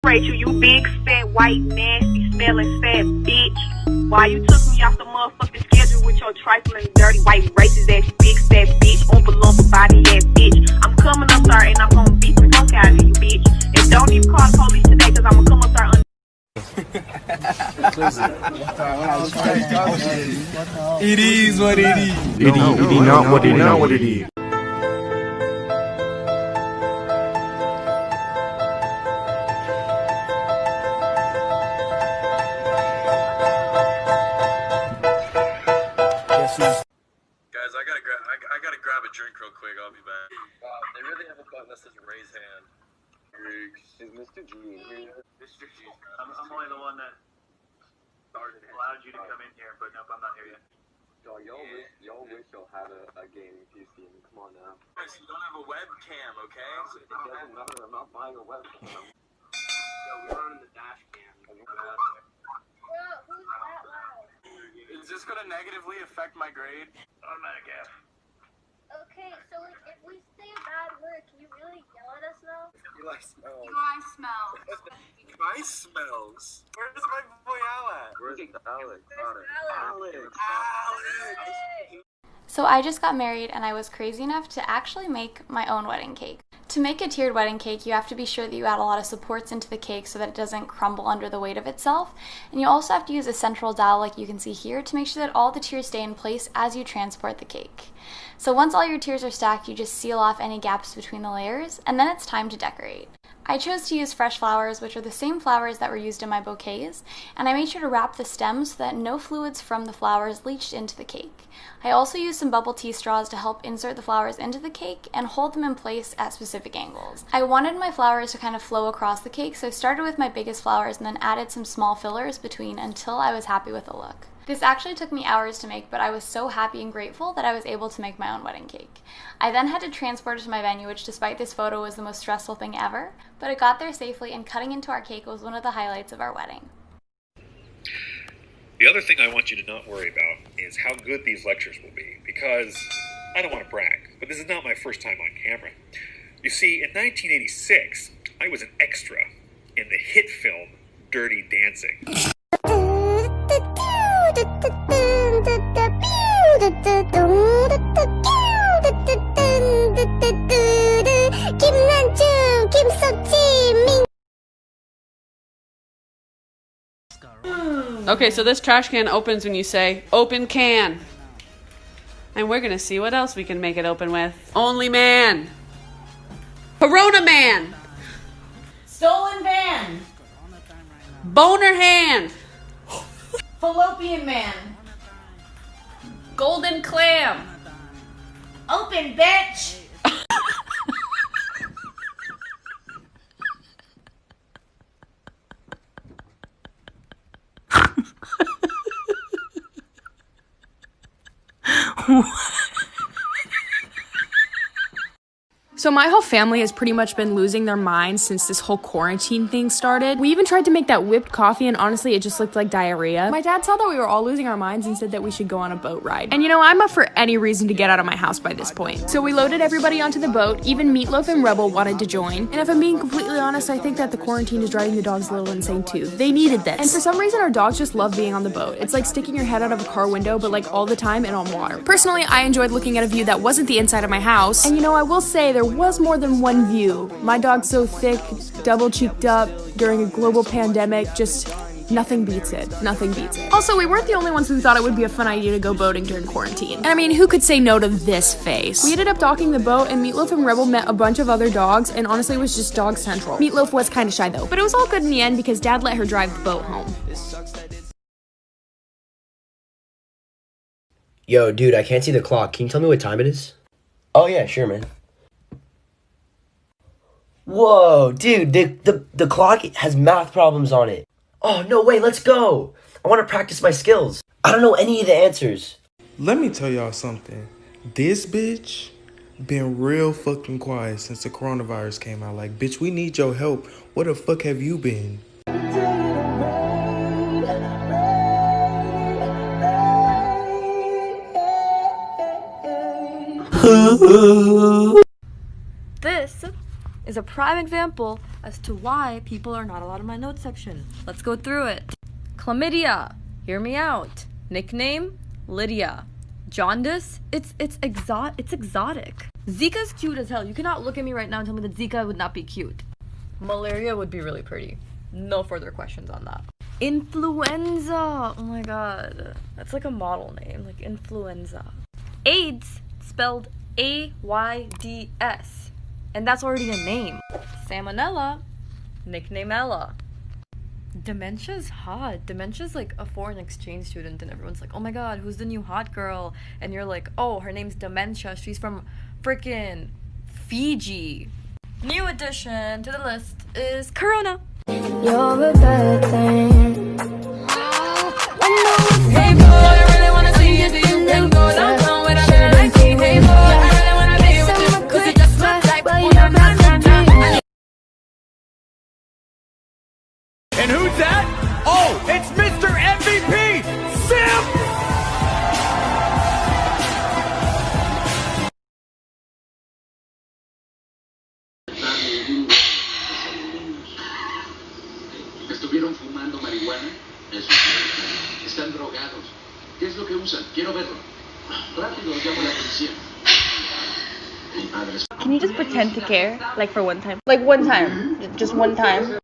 separate you, you big, fat, white, nasty, smelling, fat bitch. Why you took me off the motherfucking schedule with your trifling, dirty, white, racist ass, big, fat bitch, oompa loompa, body ass bitch. I'm coming up there and I'm gonna beat the fuck out of you, bitch. And don't even call the police today, cause I'm gonna come up there It is what it is. It is not what it is. Guys, I gotta grab a drink real quick. I'll be back. They really have a button that says raise hand. Is Mr. G in here? Mr. G. I'm only the one that allowed you to come in here, but nope, I'm not here yet. Y'all wish y'all had a gaming PC. Come on now. Guys, you don't have a webcam, okay? It doesn't matter. I'm not buying a webcam. Yo, we're running the dash cam. Who's that loud? Is this gonna negatively affect my grade? Automatic F. Okay, so like, if we say a bad word, can you really yell at us now? Eli smells. Eli smells. Eli smells. Where's my boy Al at? Where's Alex? So I just got married and I was crazy enough to actually make my own wedding cake. To make a tiered wedding cake, you have to be sure that you add a lot of supports into the cake so that it doesn't crumble under the weight of itself. And you also have to use a central dowel like you can see here to make sure that all the tiers stay in place as you transport the cake. So once all your tiers are stacked, you just seal off any gaps between the layers, and then it's time to decorate. I chose to use fresh flowers, which are the same flowers that were used in my bouquets, and I made sure to wrap the stems so that no fluids from the flowers leached into the cake. I also used some bubble tea straws to help insert the flowers into the cake and hold them in place at specific angles. I wanted my flowers to kind of flow across the cake, so I started with my biggest flowers and then added some small fillers between until I was happy with the look. This actually took me hours to make, but I was so happy and grateful that I was able to make my own wedding cake. I then had to transport it to my venue, which despite this photo was the most stressful thing ever, but it got there safely and cutting into our cake was one of the highlights of our wedding. The other thing I want you to not worry about is how good these lectures will be, because I don't want to brag, but this is not my first time on camera. You see, in 1986, I was an extra in the hit film Dirty Dancing. Okay, so this trash can opens when you say, open can. And we're gonna see what else we can make it open with. Only man. Corona man. Stolen van. Boner hand. Fallopian man. Golden clam. Open bitch. So my whole family has pretty much been losing their minds since this whole quarantine thing started. We even tried to make that whipped coffee and honestly it just looked like diarrhea. My dad saw that we were all losing our minds and said that we should go on a boat ride. And you know, I'm up for any reason to get out of my house by this point. So we loaded everybody onto the boat, even Meatloaf and Rebel wanted to join. And if I'm being completely honest, I think that the quarantine is driving the dogs a little insane too. They needed this. And for some reason our dogs just love being on the boat. It's like sticking your head out of a car window but like all the time and on water. Personally, I enjoyed looking at a view that wasn't the inside of my house. And you know, I will say there was more than one view. My dog's so thick, double cheeked up during a global pandemic, just nothing beats it. Nothing beats it. Also, we weren't the only ones who thought it would be a fun idea to go boating during quarantine. And I mean, who could say no to this face? We ended up docking the boat and Meatloaf and Rebel met a bunch of other dogs and honestly it was just dog central. Meatloaf was kind of shy though, but it was all good in the end because Dad let her drive the boat home. Yo, dude, I can't see the clock. Can you tell me what time it is? Oh yeah, sure, man. Whoa, dude, the clock has math problems on it. Oh, no way, let's go. I want to practice my skills. I don't know any of the answers. Let me tell y'all something. This bitch been real fucking quiet since the coronavirus came out. Like, bitch, we need your help. Where the fuck have you been? This is a prime example as to why people are not allowed in my notes section. Let's go through it. Chlamydia, hear me out. Nickname, Lydia. Jaundice, it's exotic. Zika's cute as hell. You cannot look at me right now and tell me that Zika would not be cute. Malaria would be really pretty. No further questions on that. Influenza, oh my god. That's like a model name, like influenza. AIDS, spelled AIDS. And that's already a name. Salmonella, nickname Ella. Dementia's hot. Dementia's like a foreign exchange student and everyone's like, oh my god, who's the new hot girl? And you're like, oh, her name's Dementia. She's from freaking Fiji. New addition to the list is Corona. You're a bad thing. Hey boy, I really wanna see you do you can go downtown with a girl like me. Hey boy, I really wanna be with you, 'cause you just my type. And who's that? Oh, it's Mr. MVP, Simp! ¿Estuvieron fumando marihuana? Eso. Están drogados. ¿Qué es lo que usan? Quiero verlo. Rápido, llamo a la policía. Can you just pretend to care? Like for one time? Like one time. Just one time.